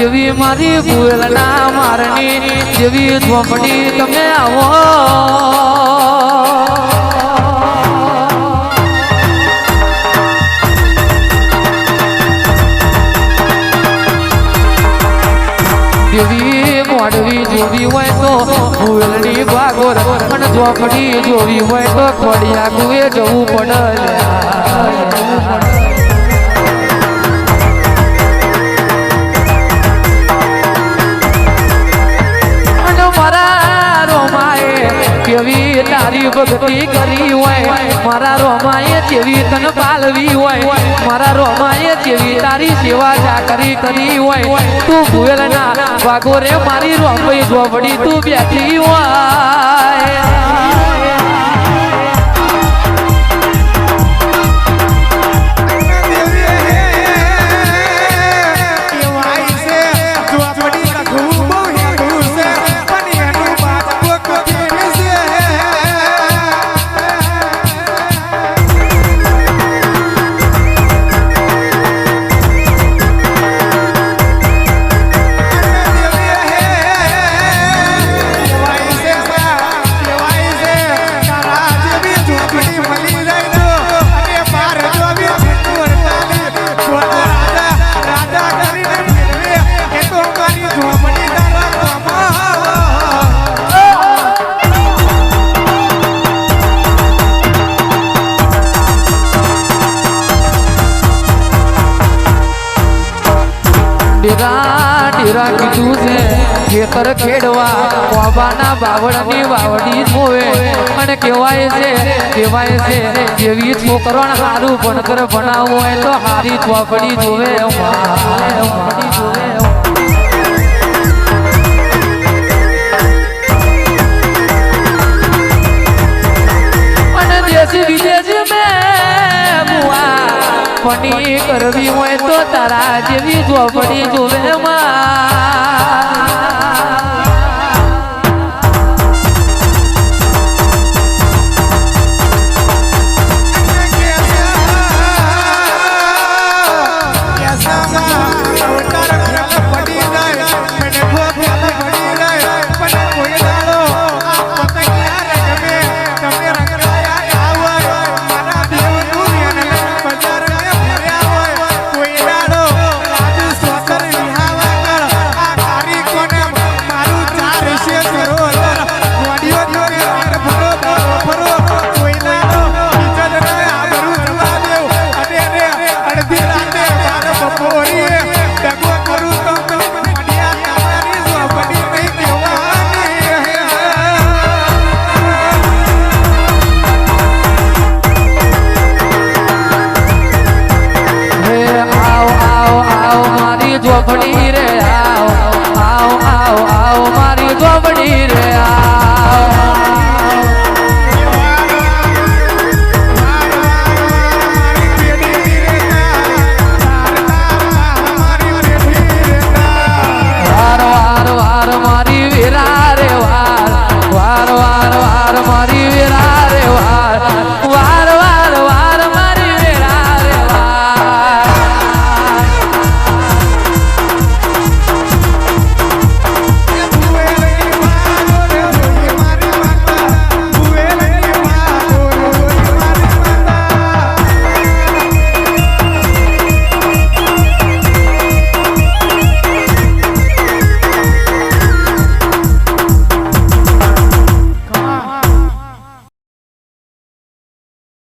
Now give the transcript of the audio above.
દેવી મારી ભૂલના મારની દેવી ઝોપડી તમે આવો દેવી મોડવી જોવી હોય તો ભૂલની ભાગોર પણ ઝોપડી જોવી હોય તો ખોડિયા કુએ જવું પડે કેવી તારી ભક્તિ કરી હોય મારા રોમાએ કેવી તન પાલવી હોય મારા રોમાએ કેવી તારી સેવા ચાકરી કરી હોય તું ભૂલ ના વાગોરે મારી રોમઈ ઝોપડી તું બેઠી હોય ડીરા કીધું છે ખેતર ખેડવા વાવાના બાવળની વાવડી જોવે અને કહેવાય છે જેવી છોકરોને સારું ભણતર ભણાવવું હોય તો હારી ચોપડી જોવે અને દેશી વિદેશી પની કરવી હોય તો તારા જેવી ઝોપડી જોવે ઝોપડી રે આવ આવ આવ આવ મારી ઝોપડી